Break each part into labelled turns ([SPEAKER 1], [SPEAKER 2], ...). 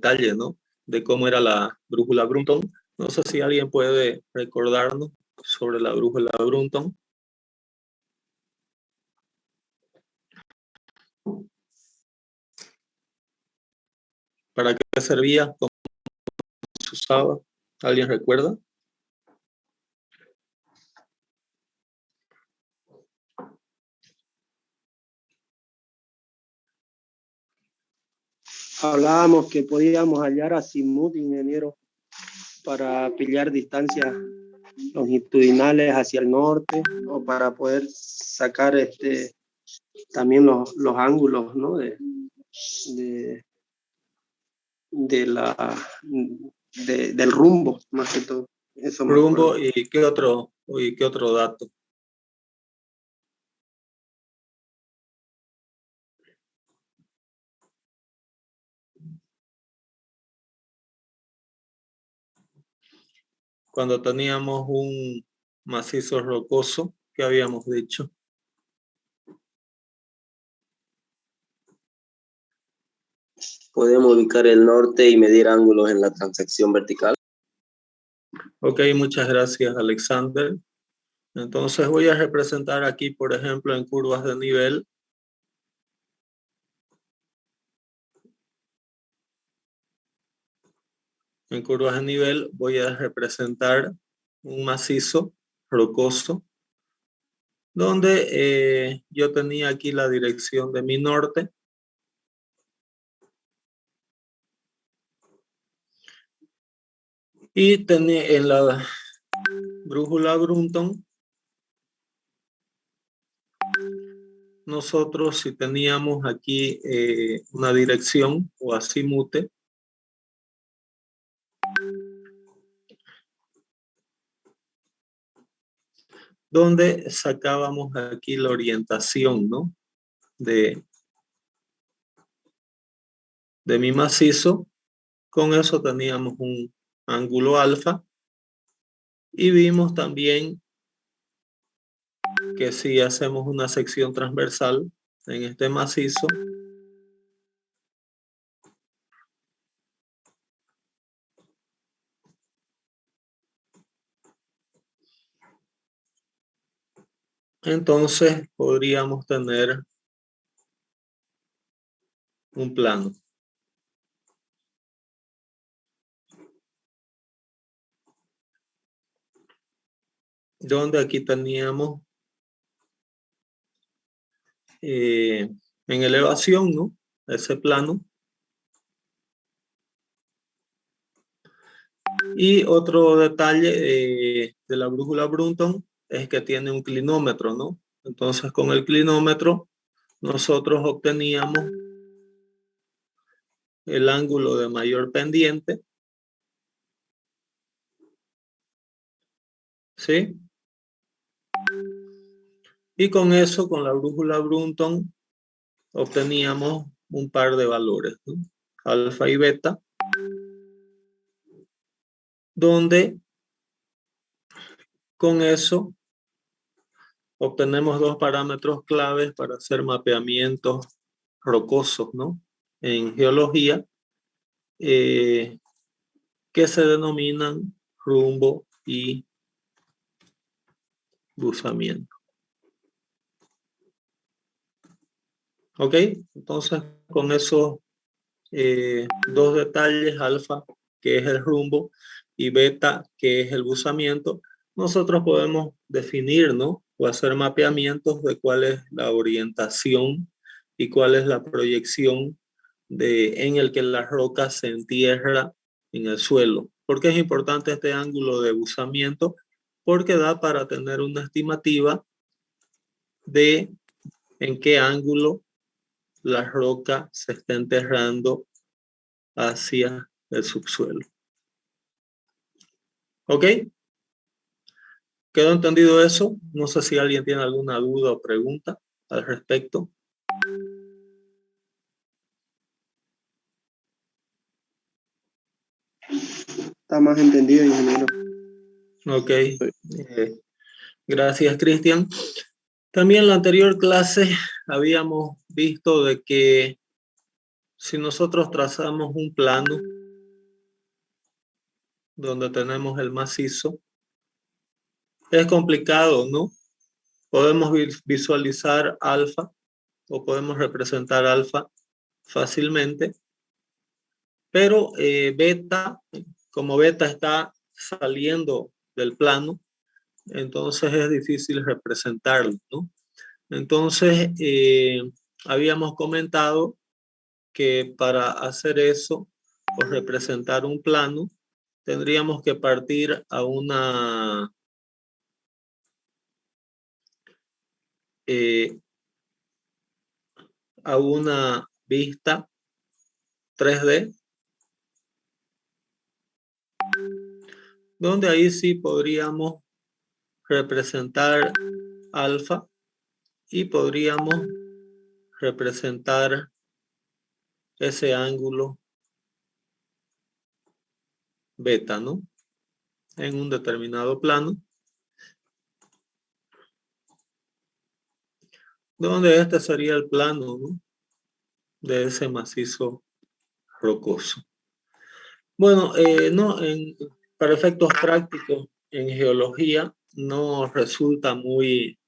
[SPEAKER 1] detalle, ¿no? De cómo era la brújula Brunton. No sé si alguien puede recordarnos sobre la brújula Brunton. ¿Para qué servía? ¿Cómo se usaba? ¿Alguien recuerda?
[SPEAKER 2] Hablábamos que podíamos hallar azimut, ingeniero, para pillar distancias longitudinales hacia el norte o para poder sacar también los ángulos, ¿no? Del rumbo, más que todo. Eso me
[SPEAKER 1] Rumbo
[SPEAKER 2] acuerdo.
[SPEAKER 1] y qué otro dato. Cuando teníamos un macizo rocoso, ¿qué habíamos dicho?
[SPEAKER 3] Podemos ubicar el norte y medir ángulos en la transección vertical.
[SPEAKER 1] Ok, muchas gracias, Alexander. Entonces voy a representar aquí, por ejemplo, en curvas de nivel. En curvas de nivel voy a representar un macizo rocoso, donde yo tenía aquí la dirección de mi norte. Y tenía en la brújula Brunton, nosotros si teníamos aquí una dirección o azimute, donde sacábamos aquí la orientación, ¿no? de mi macizo. Con eso teníamos un ángulo alfa y vimos también que si hacemos una sección transversal en este macizo, entonces podríamos tener un plano. Donde aquí teníamos en elevación, ¿no? Ese plano. Y otro detalle de la brújula Brunton es que tiene un clinómetro, ¿no? Entonces con el clinómetro nosotros obteníamos el ángulo de mayor pendiente. ¿Sí? Y con eso, con la brújula Brunton, obteníamos un par de valores, ¿no? Alfa y beta, donde con eso obtenemos dos parámetros claves para hacer mapeamientos rocosos, ¿no? En geología, que se denominan rumbo y buzamiento. Ok, entonces con esos dos detalles, alfa, que es el rumbo, y beta, que es el buzamiento, nosotros podemos definir, ¿no? O hacer mapeamientos de cuál es la orientación y cuál es la proyección en el que la roca se entierra en el suelo. ¿Por qué es importante este ángulo de buzamiento? Porque da para tener una estimativa de en qué ángulo la roca se está enterrando hacia el subsuelo. ¿Ok? ¿Quedó entendido eso? No sé si alguien tiene alguna duda o pregunta al respecto.
[SPEAKER 2] Está más entendido, ingeniero.
[SPEAKER 1] Ok. Gracias, Cristian. También en la anterior clase habíamos visto de que si nosotros trazamos un plano donde tenemos el macizo, es complicado, ¿no? Podemos visualizar alfa o podemos representar alfa fácilmente, pero beta, como beta está saliendo del plano, entonces es difícil representarlo, ¿no? Entonces, habíamos comentado que para hacer eso o representar un plano, tendríamos que partir a una vista 3D, donde ahí sí podríamos representar alfa y podríamos representar ese ángulo beta, ¿no? En un determinado plano, donde este sería el plano, ¿no?, de ese macizo rocoso. Bueno, para efectos prácticos en geología no resulta muy,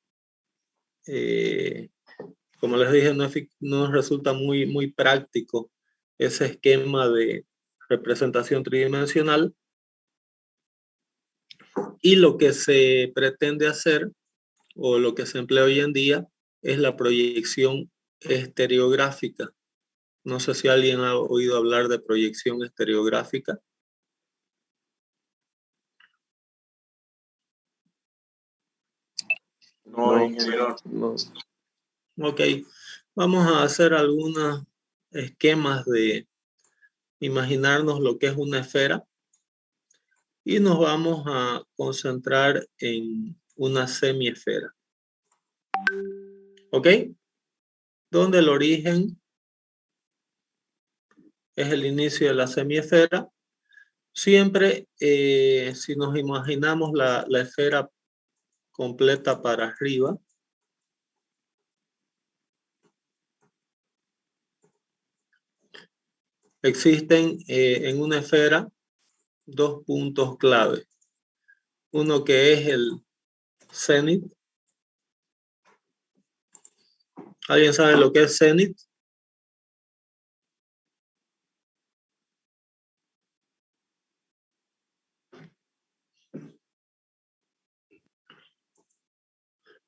[SPEAKER 1] como les dije, no resulta muy práctico ese esquema de representación tridimensional, y lo que se pretende hacer o lo que se emplea hoy en día es la proyección estereográfica. No sé si alguien ha oído hablar de proyección estereográfica.
[SPEAKER 4] No, ingeniero. No.
[SPEAKER 1] Ok, vamos a hacer algunos esquemas de imaginarnos lo que es una esfera y nos vamos a concentrar en una semiesfera. ¿Ok? Donde el origen es el inicio de la semiesfera. Siempre, si nos imaginamos la esfera completa para arriba, existen en una esfera dos puntos clave. Uno que es el cenit. ¿Alguien sabe lo que es cenit?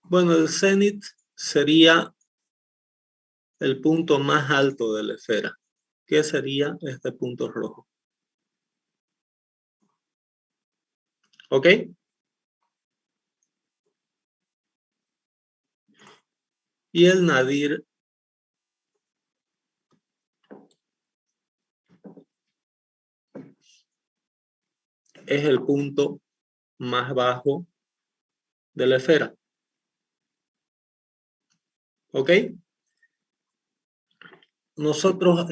[SPEAKER 1] Bueno, el cenit sería el punto más alto de la esfera. ¿Qué sería este punto rojo? ¿Ok? Y el nadir es el punto más bajo de la esfera. ¿Ok? Nosotros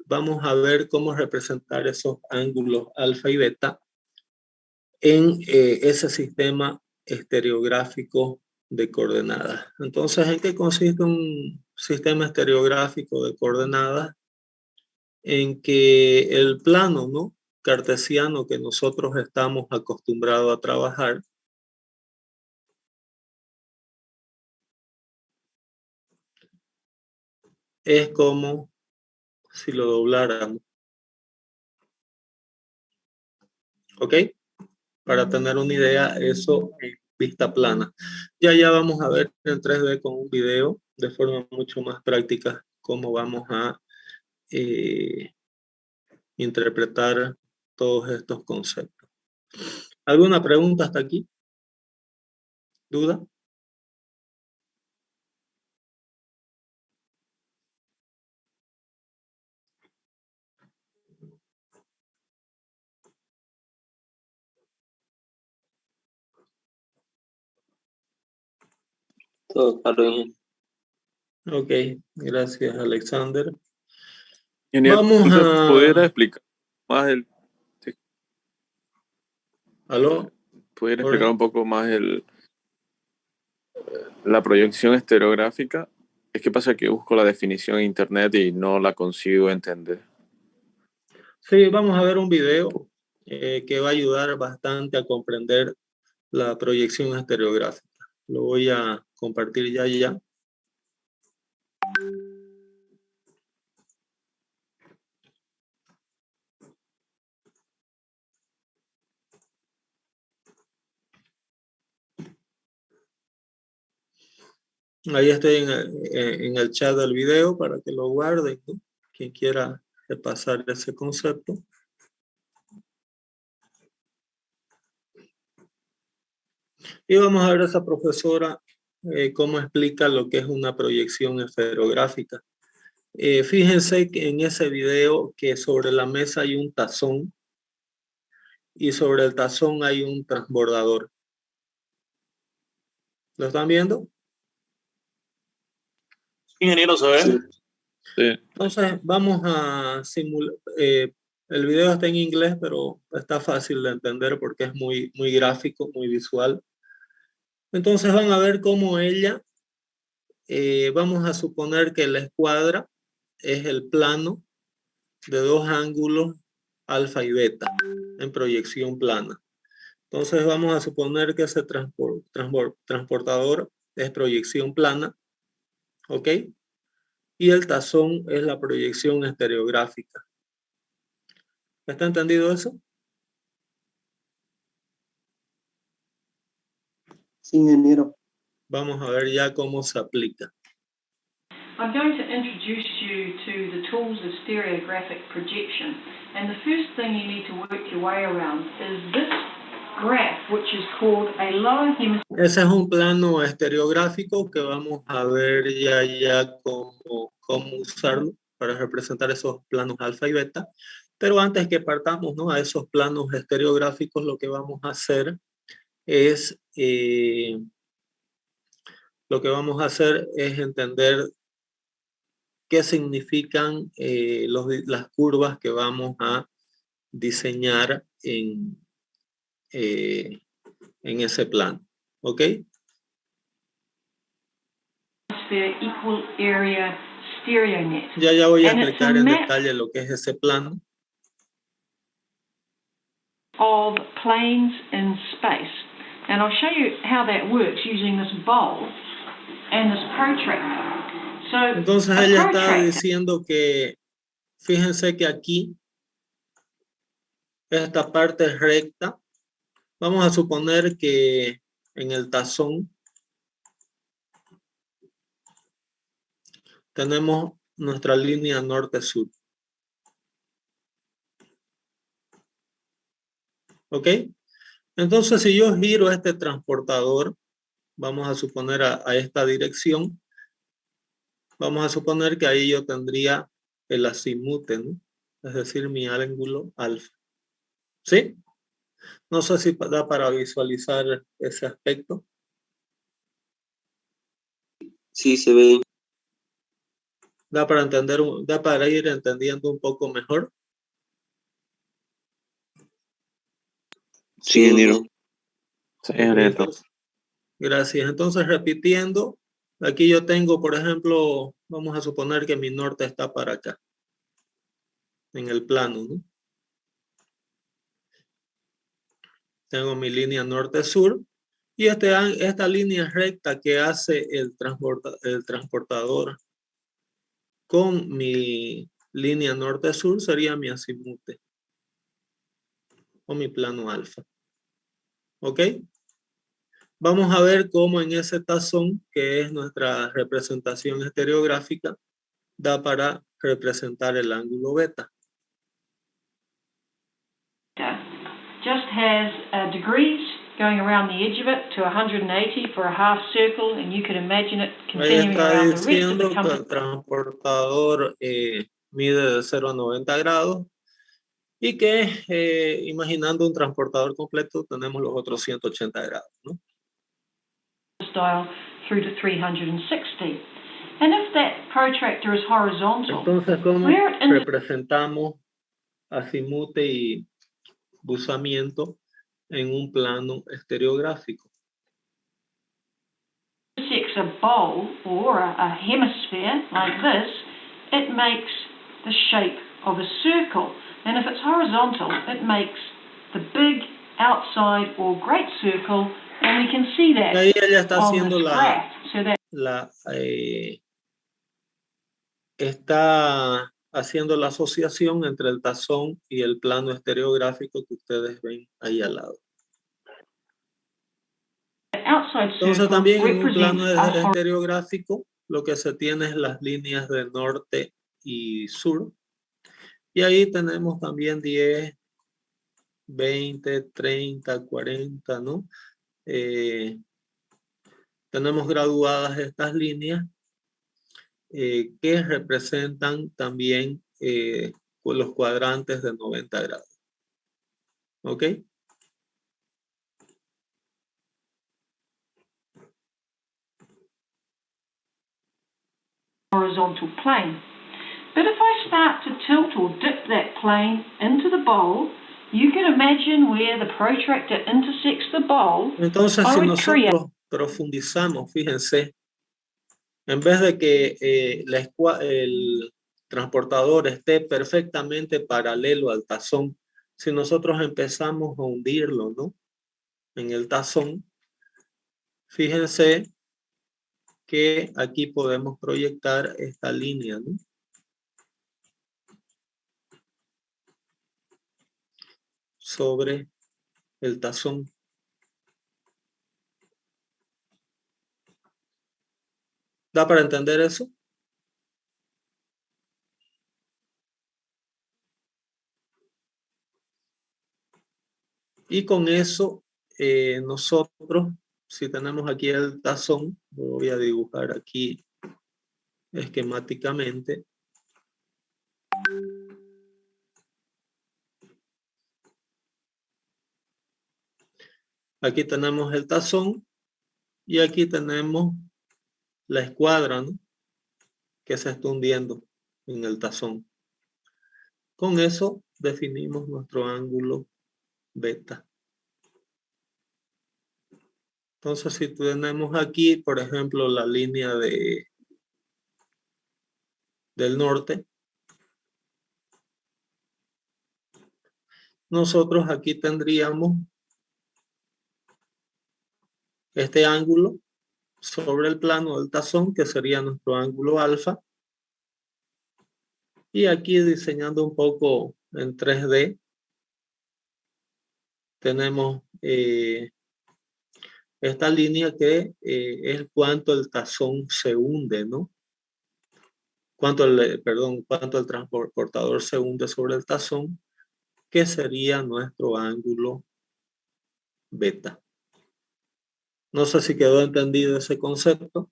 [SPEAKER 1] vamos a ver cómo representar esos ángulos alfa y beta en ese sistema estereográfico de coordenadas. Entonces, ¿en qué consiste un sistema estereográfico de coordenadas? En que el plano, ¿no?, cartesiano que nosotros estamos acostumbrados a trabajar es como si lo dobláramos. ¿Ok? Para tener una idea, eso en vista plana. Ya vamos a ver en 3D con un video de forma mucho más práctica cómo vamos a interpretar todos estos conceptos. ¿Alguna pregunta hasta aquí? ¿Duda?
[SPEAKER 3] Todo claro, ingeniero.
[SPEAKER 1] Ok, gracias, Alexander.
[SPEAKER 4] Ingeniero,
[SPEAKER 1] Vamos
[SPEAKER 4] ¿usted
[SPEAKER 1] a...
[SPEAKER 4] pudiera explicar más
[SPEAKER 1] ¿Aló?
[SPEAKER 4] pudiera
[SPEAKER 1] Jorge.
[SPEAKER 4] explicar un poco más la proyección estereográfica? Es que pasa que busco la definición en internet y no la consigo entender.
[SPEAKER 1] Sí, vamos a ver un video que va a ayudar bastante a comprender la proyección estereográfica. Lo voy a compartir ya. Ahí estoy en el chat del video para que lo guarden, ¿no? Quien quiera repasar ese concepto. Y vamos a ver a esa profesora cómo explica lo que es una proyección esferográfica. Fíjense que en ese video que sobre la mesa hay un tazón y sobre el tazón hay un transbordador. ¿Lo están viendo?
[SPEAKER 5] Ingeniero, ¿se ve?
[SPEAKER 3] Sí.
[SPEAKER 4] Sí.
[SPEAKER 1] Entonces vamos a simular. El video está en inglés, pero está fácil de entender porque es muy gráfico, muy visual. Entonces van a ver cómo ella, vamos a suponer que la escuadra es el plano de dos ángulos alfa y beta en proyección plana. Entonces vamos a suponer que ese transportador es proyección plana, ¿ok? Y el tazón es la proyección estereográfica. ¿Está entendido eso?
[SPEAKER 2] Sí, ingeniero.
[SPEAKER 1] Vamos a ver ya cómo se aplica.
[SPEAKER 6] I'm going to introduce you to the tools of stereographic projection. And the first thing you need to work your way around is this graph, which is called a lower hemisphere.
[SPEAKER 1] Ese es un plano estereográfico que vamos a ver ya cómo usarlo para representar esos planos alfa y beta. Pero antes que partamos, ¿no?, a esos planos estereográficos, lo que vamos a hacer es entender qué significan las curvas que vamos a diseñar en ese plano. ¿Ok?
[SPEAKER 6] Equal area stereo net.
[SPEAKER 1] Ya voy a
[SPEAKER 6] And it's
[SPEAKER 1] explicar
[SPEAKER 6] a
[SPEAKER 1] en
[SPEAKER 6] map
[SPEAKER 1] detalle lo que es ese plano.
[SPEAKER 6] of planes in space. And I'll show you how that works using this bowl and this protractor. So
[SPEAKER 1] Entonces
[SPEAKER 6] a
[SPEAKER 1] ella está
[SPEAKER 6] protractor
[SPEAKER 1] diciendo que, fíjense que aquí, esta parte es recta. Vamos a suponer que en el tazón tenemos nuestra línea norte-sur. ¿Ok? Entonces, si yo giro este transportador, vamos a suponer a esta dirección, vamos a suponer que ahí yo tendría el azimute, ¿no? Es decir, mi ángulo alfa. ¿Sí? No sé si da para visualizar ese aspecto.
[SPEAKER 3] Sí, se ve.
[SPEAKER 1] Da para ir entendiendo un poco mejor.
[SPEAKER 3] Sí, ingeniero.
[SPEAKER 4] Sí,
[SPEAKER 1] Ok,
[SPEAKER 4] ingeniero.
[SPEAKER 1] entonces, gracias. Entonces, repitiendo, aquí yo tengo, por ejemplo, vamos a suponer que mi norte está para acá, en el plano, ¿no? Tengo mi línea norte-sur y esta línea recta que hace el transportador con mi línea norte-sur sería mi azimute o mi plano alfa. ¿Ok? Vamos a ver cómo en ese tazón, que es nuestra representación estereográfica, da para representar el ángulo beta.
[SPEAKER 6] just has degrees going around the edge of it to 180 for a half circle, and you can imagine it
[SPEAKER 1] Ahí
[SPEAKER 6] continuing
[SPEAKER 1] está
[SPEAKER 6] around the rest of
[SPEAKER 1] diciendo
[SPEAKER 6] the
[SPEAKER 1] que
[SPEAKER 6] compass.
[SPEAKER 1] el transportador mide de 0 a 90 grados y que imaginando un transportador completo tenemos los otros 180 grados, ¿no?
[SPEAKER 6] Style through to 360. And if that protractor is horizontal,
[SPEAKER 1] Entonces, ¿cómo
[SPEAKER 6] where in the
[SPEAKER 1] representamos azimute y buzamiento en un plano estereográfico?
[SPEAKER 6] intersects makes a bowl or a hemisphere like this, it makes the shape of a circle. And if it's horizontal, it makes the big outside or great circle, and we can see that
[SPEAKER 1] Y ahí ella está
[SPEAKER 6] on
[SPEAKER 1] haciendo
[SPEAKER 6] this graph. So that
[SPEAKER 1] está haciendo la asociación entre el tazón y el plano estereográfico que ustedes ven ahí al lado.
[SPEAKER 6] outside
[SPEAKER 1] Entonces
[SPEAKER 6] circle
[SPEAKER 1] también en un plano
[SPEAKER 6] represents a
[SPEAKER 1] estereográfico lo que se tiene es las líneas de norte y sur. Y ahí tenemos también 10, 20, 30, 40, ¿no? Tenemos graduadas estas líneas que representan también los cuadrantes de 90 grados. ¿Ok?
[SPEAKER 6] horizontal plane. But if I start to tilt or dip that plane into the bowl, you can imagine where the protractor intersects the bowl.
[SPEAKER 1] Entonces,
[SPEAKER 6] I
[SPEAKER 1] si
[SPEAKER 6] would create
[SPEAKER 1] nosotros profundizamos, fíjense, en vez de que el transportador esté perfectamente paralelo al tazón, si nosotros empezamos a hundirlo, ¿no? En el tazón, fíjense que aquí podemos proyectar esta línea, ¿no? Sobre el tazón. ¿Da para entender eso? Y con eso nosotros, si tenemos aquí el tazón, lo voy a dibujar aquí esquemáticamente. Aquí tenemos el tazón y aquí tenemos la escuadra, ¿no? Que se está hundiendo en el tazón. Con eso definimos nuestro ángulo beta. Entonces, si tenemos aquí, por ejemplo, la línea del norte, nosotros aquí tendríamos este ángulo sobre el plano del tazón, que sería nuestro ángulo alfa. Y aquí diseñando un poco en 3D, tenemos esta línea que es cuánto el tazón se hunde, ¿no? Cuánto el transportador se hunde sobre el tazón, que sería nuestro ángulo beta. No sé si quedó entendido ese concepto.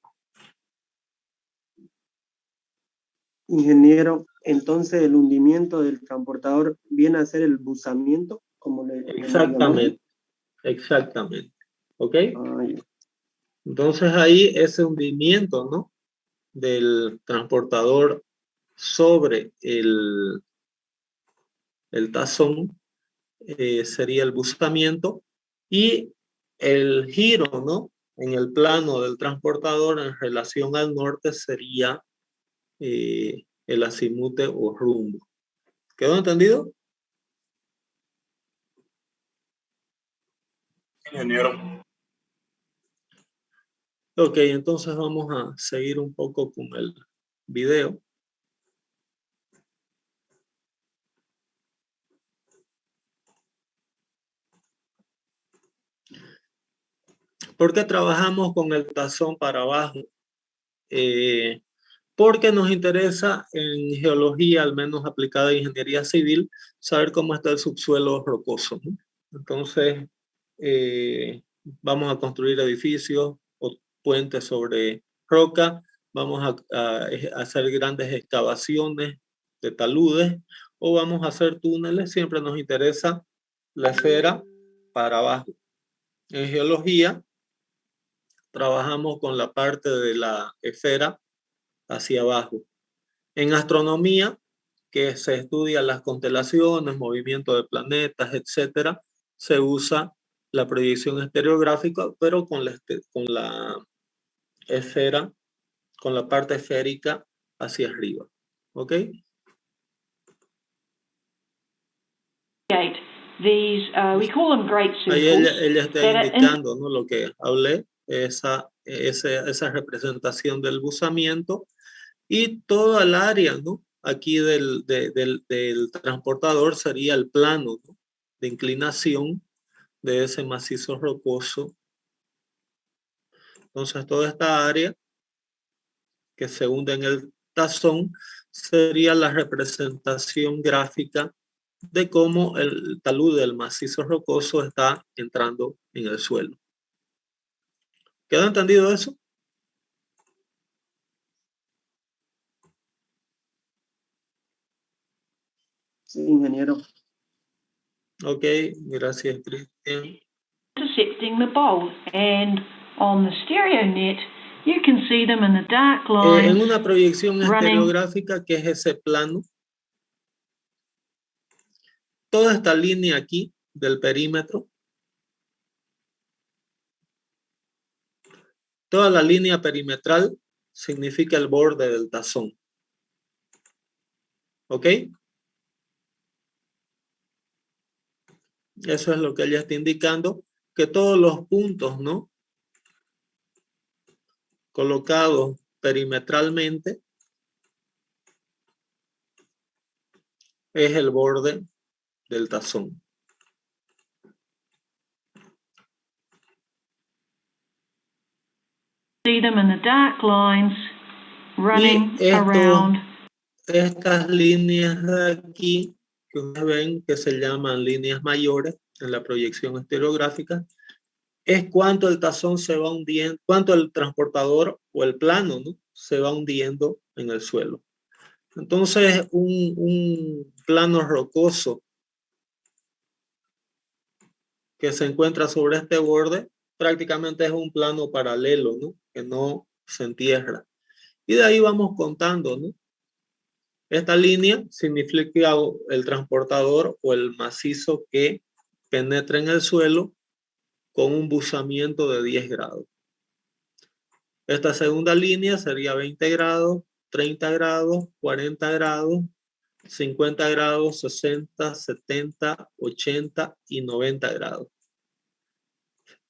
[SPEAKER 2] Ingeniero, entonces el hundimiento del transportador viene a ser el buzamiento, como le
[SPEAKER 1] Exactamente, exactamente. ¿Ok?
[SPEAKER 2] Ay.
[SPEAKER 1] Entonces ahí ese hundimiento, ¿no? Del transportador sobre el tazón sería el buzamiento, y el giro, ¿no? En el plano del transportador en relación al norte sería el azimute o rumbo. ¿Quedó entendido?
[SPEAKER 5] Ingeniero.
[SPEAKER 1] Ok, entonces vamos a seguir un poco con el video. ¿Por qué trabajamos con el tazón para abajo? Porque nos interesa en geología, al menos aplicada a ingeniería civil, saber cómo está el subsuelo rocoso, ¿no? Entonces, vamos a construir edificios o puentes sobre roca, vamos a hacer grandes excavaciones de taludes, o vamos a hacer túneles. Siempre nos interesa la esfera para abajo. En geología, trabajamos con la parte de la esfera hacia abajo. En astronomía, que se estudia las constelaciones, movimiento de planetas, etcétera, se usa la proyección estereográfica, pero con la esfera con la parte esférica hacia arriba. ¿Ok?
[SPEAKER 6] These, we call them great
[SPEAKER 1] Ahí
[SPEAKER 6] circles.
[SPEAKER 1] ella está
[SPEAKER 6] that are
[SPEAKER 1] indicando, ¿no? Lo que hablé, esa representación del buzamiento y toda el área, ¿no? Aquí del transportador sería el plano, ¿no? De inclinación de ese macizo rocoso. Entonces toda esta área que se hunde en el tazón sería la representación gráfica de cómo el talud del macizo rocoso está entrando en el suelo. ¿Quedó entendido eso?
[SPEAKER 2] Sí, ingeniero.
[SPEAKER 1] Ok, gracias, Cristian.
[SPEAKER 6] intersecting the bowl, and on the stereo net you can see them in the dark lines.
[SPEAKER 1] En una proyección
[SPEAKER 6] running.
[SPEAKER 1] estereográfica, que es ese plano, toda esta línea aquí del perímetro, toda la línea perimetral significa el borde del tazón. ¿Ok? Eso es lo que ella está indicando, que todos los puntos, ¿no? Colocados perimetralmente es el borde del tazón.
[SPEAKER 6] See them in the dark lines running
[SPEAKER 1] Y
[SPEAKER 6] around.
[SPEAKER 1] Estas líneas de aquí que ustedes ven que se llaman líneas mayores en la proyección estereográfica, es cuánto el tazón se va hundiendo, cuánto el transportador o el plano, ¿no? Se va hundiendo en el suelo. Entonces, un plano rocoso que se encuentra sobre este borde prácticamente es un plano paralelo, ¿no? Que no se entierra. Y de ahí vamos contando, ¿no? Esta línea significa el transportador o el macizo que penetra en el suelo con un buzamiento de 10 grados. Esta segunda línea sería 20 grados, 30 grados, 40 grados, 50 grados, 60, 70, 80 y 90 grados.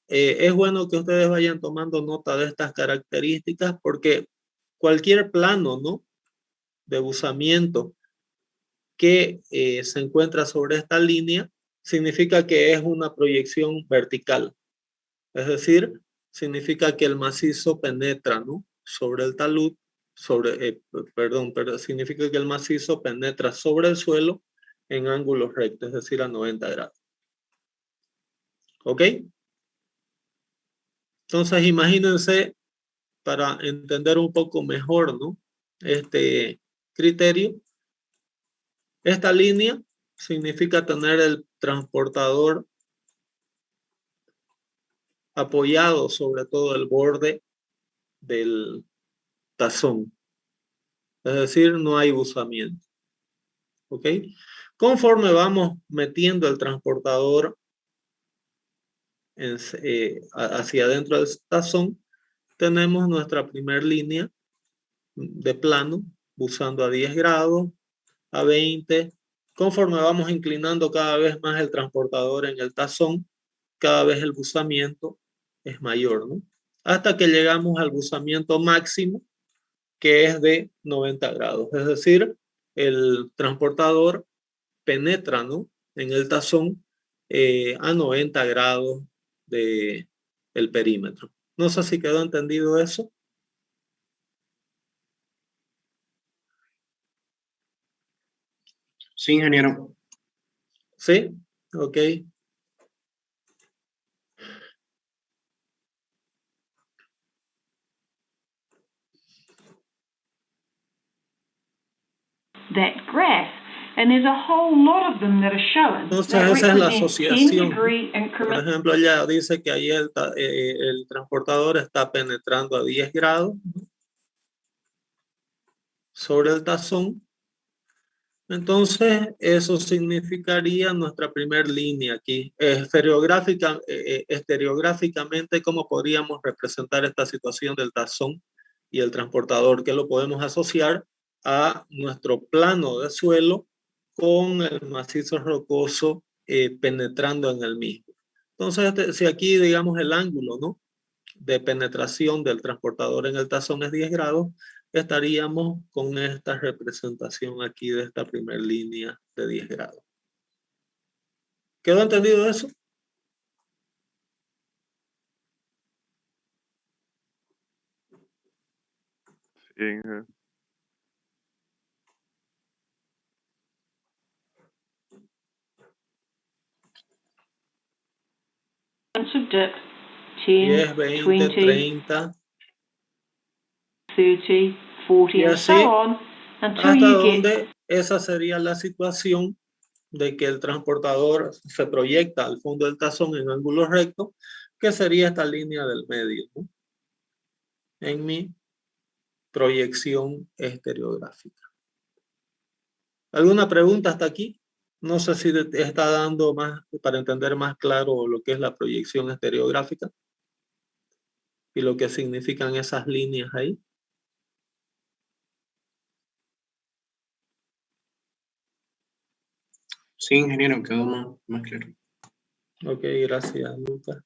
[SPEAKER 1] Es bueno que ustedes vayan tomando nota de estas características porque cualquier plano, ¿no? De buzamiento que se encuentra sobre esta línea significa que es una proyección vertical. Es decir, significa que el macizo penetra, ¿no? Sobre el talud, significa que el macizo penetra sobre el suelo en ángulos rectos, es decir, a 90 grados. ¿Ok? Entonces, imagínense, para entender un poco mejor, ¿no? Este criterio, esta línea significa tener el transportador apoyado sobre todo el borde del tazón. Es decir, no hay buzamiento. ¿Ok? Conforme vamos metiendo el transportador hacia adentro del tazón, tenemos nuestra primera línea de plano, buzando a 10 grados, a 20. Conforme vamos inclinando cada vez más el transportador en el tazón, cada vez el buzamiento es mayor, ¿no? Hasta que llegamos al buzamiento máximo, que es de 90 grados. Es decir, el transportador penetra, ¿no? En el tazón a 90 grados del perímetro. No sé si quedó entendido eso.
[SPEAKER 2] Sí, ingeniero.
[SPEAKER 1] ¿Sí? Ok.
[SPEAKER 6] That graph, and there's a whole lot of them that are shown.
[SPEAKER 1] Entonces
[SPEAKER 6] that
[SPEAKER 1] esa es la
[SPEAKER 6] represent
[SPEAKER 1] asociación.
[SPEAKER 6] 10-degree
[SPEAKER 1] Por
[SPEAKER 6] increment.
[SPEAKER 1] ejemplo, ella dice que ahí el transportador está penetrando a 10 grados sobre el tazón Entonces, eso significaría nuestra primera línea aquí. Estereográficamente, ¿cómo podríamos representar esta situación del tazón y el transportador? Que lo podemos asociar a nuestro plano de suelo con el macizo rocoso penetrando en el mismo. Entonces, si aquí, digamos, el ángulo, ¿no?, de penetración del transportador en el tazón es 10 grados, estaríamos con esta representación aquí de esta primera línea de 10 grados. ¿Quedó entendido eso?
[SPEAKER 4] Sí,
[SPEAKER 6] Of dip, 10,
[SPEAKER 1] 10, 20,
[SPEAKER 6] 20,
[SPEAKER 1] 30,
[SPEAKER 6] 30, 40,
[SPEAKER 1] y
[SPEAKER 6] and
[SPEAKER 1] así
[SPEAKER 6] so on, until
[SPEAKER 1] hasta
[SPEAKER 6] you get
[SPEAKER 1] donde esa sería la situación de que el transportador se proyecta al fondo del tazón en ángulo recto, que sería esta línea del medio, ¿no?, en mi proyección estereográfica. ¿Alguna pregunta hasta aquí? No sé si te está dando más para entender más claro lo que es la proyección estereográfica y lo que significan esas líneas ahí.
[SPEAKER 5] Sí, ingeniero, quedó más claro.
[SPEAKER 1] Ok, gracias, Lucas.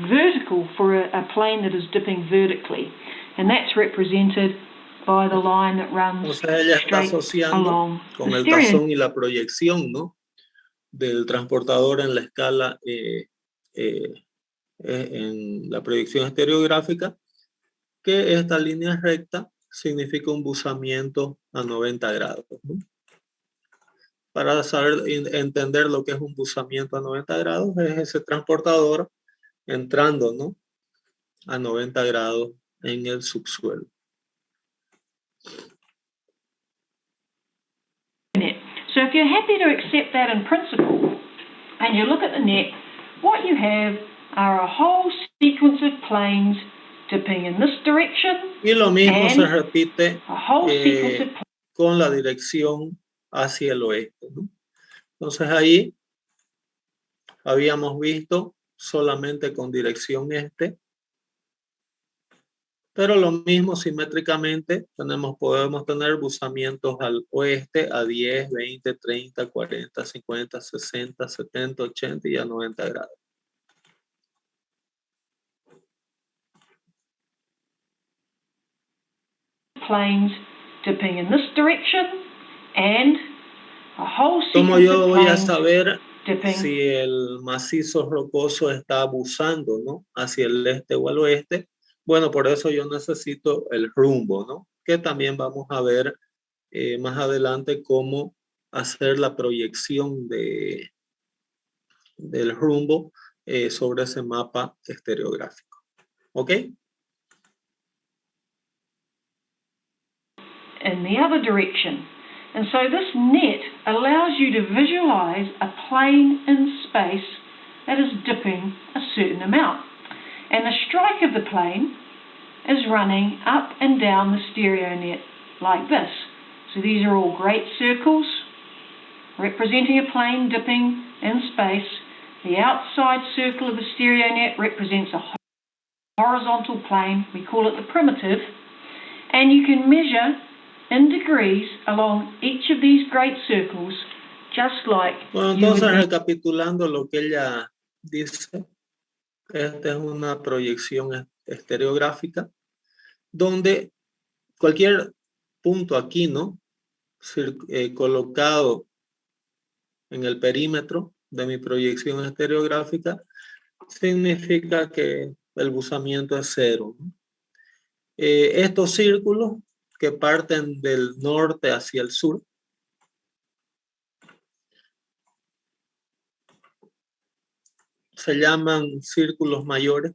[SPEAKER 6] vertical for a plane that is dipping vertically, and that's represented by the line that
[SPEAKER 1] O
[SPEAKER 6] runs
[SPEAKER 1] sea, ella está
[SPEAKER 6] straight
[SPEAKER 1] asociando
[SPEAKER 6] along
[SPEAKER 1] con
[SPEAKER 6] the
[SPEAKER 1] el
[SPEAKER 6] stereo.
[SPEAKER 1] tazón y la proyección, ¿no?, del transportador en la escala, en la proyección estereográfica, que esta línea recta significa un buzamiento a 90 grados, ¿no? Para saber entender lo que es un buzamiento a 90 grados, es ese transportador entrando, ¿no?, a 90 grados en el subsuelo.
[SPEAKER 6] So if you're happy to accept that in principle, and you look at the net, what you have are a whole sequence of planes dipping in this direction,
[SPEAKER 1] Y lo mismo
[SPEAKER 6] and
[SPEAKER 1] se repite
[SPEAKER 6] a whole sequence of
[SPEAKER 1] con la dirección hacia el oeste, ¿no? Entonces ahí habíamos visto solamente con dirección este, pero lo mismo simétricamente podemos tener buzamientos al oeste a 10, 20, 30, 40, 50, 60, 70, 80 y a 90 grados.
[SPEAKER 6] planes dipping in this direction, and a whole
[SPEAKER 1] ¿Cómo
[SPEAKER 6] sequence
[SPEAKER 1] yo
[SPEAKER 6] of
[SPEAKER 1] voy a
[SPEAKER 6] planes
[SPEAKER 1] saber
[SPEAKER 6] dipping
[SPEAKER 1] si el macizo rocoso está abusando, ¿no?, hacia el este o al oeste? Bueno, por eso yo necesito el rumbo, ¿no?, que también vamos a ver más adelante cómo hacer la proyección del rumbo sobre ese mapa estereográfico. ¿Ok?
[SPEAKER 6] in the other direction. And so this net allows you to visualize a plane in space that is dipping a certain amount. And the strike of the plane is running up and down the stereo net like this. So these are all great circles representing a plane dipping in space. The outside circle of the stereo net represents a horizontal plane. We call it the primitive. And you can measure in degrees along each of these great circles, just like
[SPEAKER 1] Bueno,
[SPEAKER 6] you would
[SPEAKER 1] entonces recapitulando lo que ella dice, esta es una proyección estereográfica donde cualquier punto aquí, ¿no?, colocado en el perímetro de mi proyección estereográfica, significa que el buzamiento es cero, ¿no? Estos círculos que parten del norte hacia el sur se llaman círculos mayores.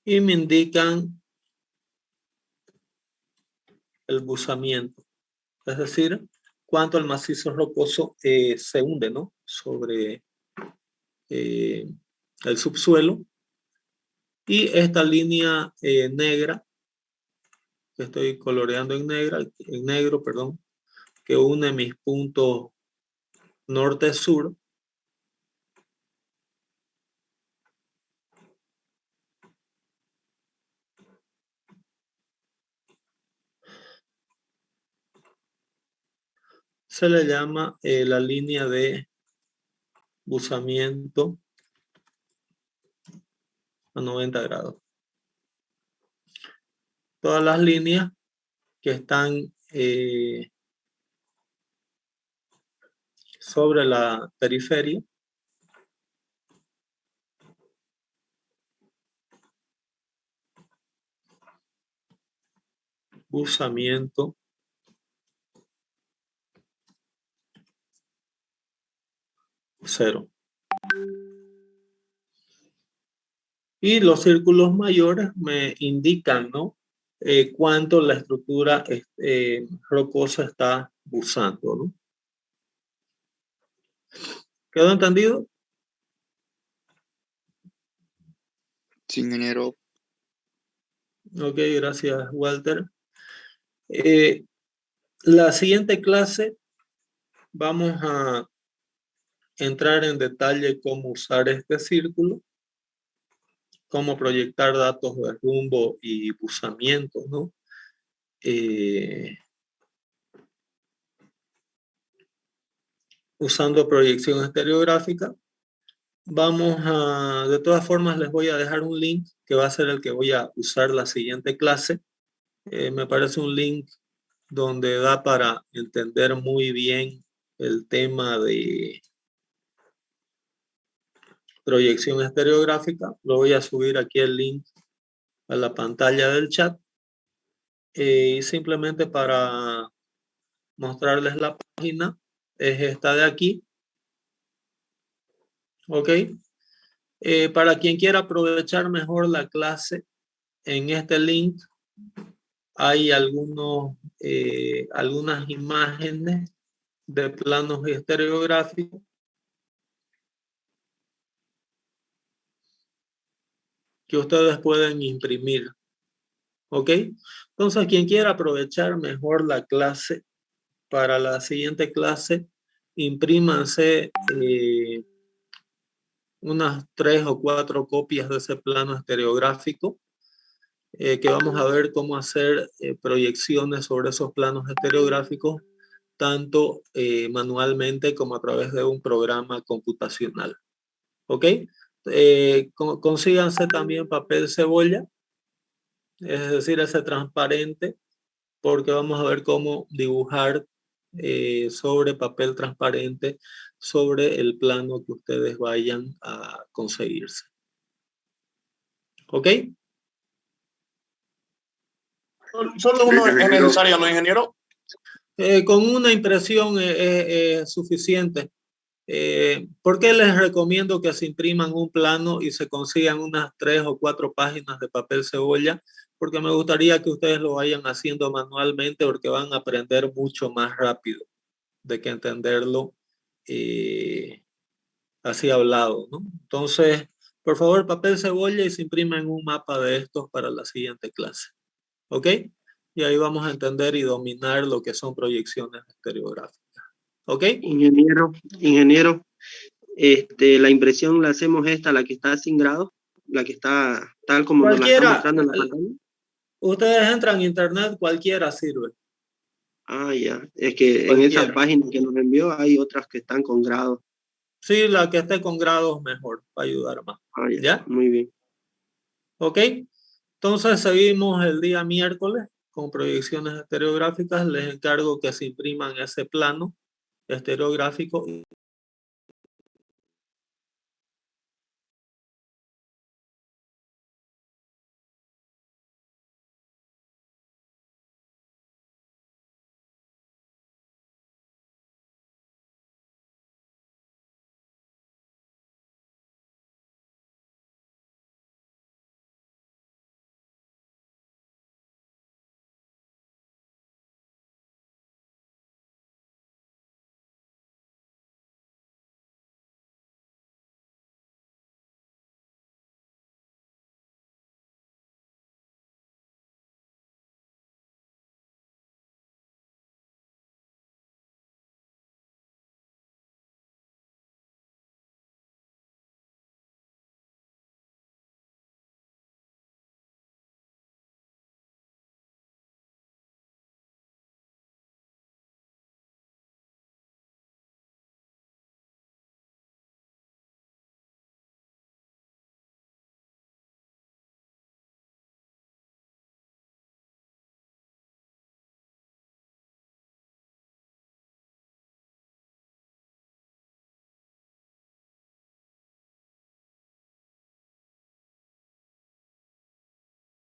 [SPEAKER 1] Y me indican el buzamiento, es decir, cuánto el macizo rocoso se hunde, ¿no?, sobre el subsuelo. Y esta línea negra, que estoy coloreando en negro, perdón, que une mis puntos norte-sur. Se le llama la línea de buzamiento a 90 grados. Todas las líneas que están sobre la periferia buzamiento cero. Y los círculos mayores me indican, ¿no? Cuánto la estructura rocosa está buzando, ¿no? ¿Quedó entendido?
[SPEAKER 7] Sí, ingeniero.
[SPEAKER 1] Ok, gracias, Walter. La siguiente clase vamos a entrar en detalle cómo usar este círculo, cómo proyectar datos de rumbo y buzamiento, ¿no? Usando proyección estereográfica. De todas formas, les voy a dejar un link que va a ser el que voy a usar la siguiente clase. Me parece un link donde da para entender muy bien el tema de proyección estereográfica. Lo voy a subir aquí el link a la pantalla del chat. Simplemente para mostrarles la página, es esta de aquí. Ok. Para quien quiera aprovechar mejor la clase, en este link hay algunas imágenes de planos estereográficos que ustedes pueden imprimir. ¿Ok? Entonces, quien quiera aprovechar mejor la clase, para la siguiente clase, imprímanse unas 3 o 4 copias de ese plano estereográfico, que vamos a ver cómo hacer proyecciones sobre esos planos estereográficos, tanto manualmente como a través de un programa computacional. ¿Ok? Consíganse también papel cebolla, es decir, ese transparente, porque vamos a ver cómo dibujar sobre papel transparente sobre el plano que ustedes vayan a conseguirse. ¿Ok?
[SPEAKER 5] Solo uno es necesario, ¿no, ingeniero?
[SPEAKER 1] Con una impresión es suficiente. ¿Por qué les recomiendo que se impriman un plano y se consigan unas 3 o 4 páginas de papel cebolla? Porque me gustaría que ustedes lo vayan haciendo manualmente, porque van a aprender mucho más rápido de que entenderlo así hablado, ¿no? Entonces, por favor, papel cebolla y se imprimen un mapa de estos para la siguiente clase. ¿Ok? Y ahí vamos a entender y dominar lo que son proyecciones estereográficas. ¿Ok?
[SPEAKER 2] Ingeniero, la impresión la hacemos la que está sin grado, la que está tal como nos la está mostrando en la pantalla.
[SPEAKER 1] Ustedes entran a internet, cualquiera sirve.
[SPEAKER 2] Ah, ya. Es que en esa página que nos envió hay otras que están con grado.
[SPEAKER 1] Sí, la que esté con grados mejor, para ayudar más.
[SPEAKER 2] Ah, ya.
[SPEAKER 1] ¿Ya?
[SPEAKER 2] Muy bien.
[SPEAKER 1] Ok. Entonces seguimos el día miércoles con proyecciones estereográficas. Les encargo que se impriman ese plano estereográfico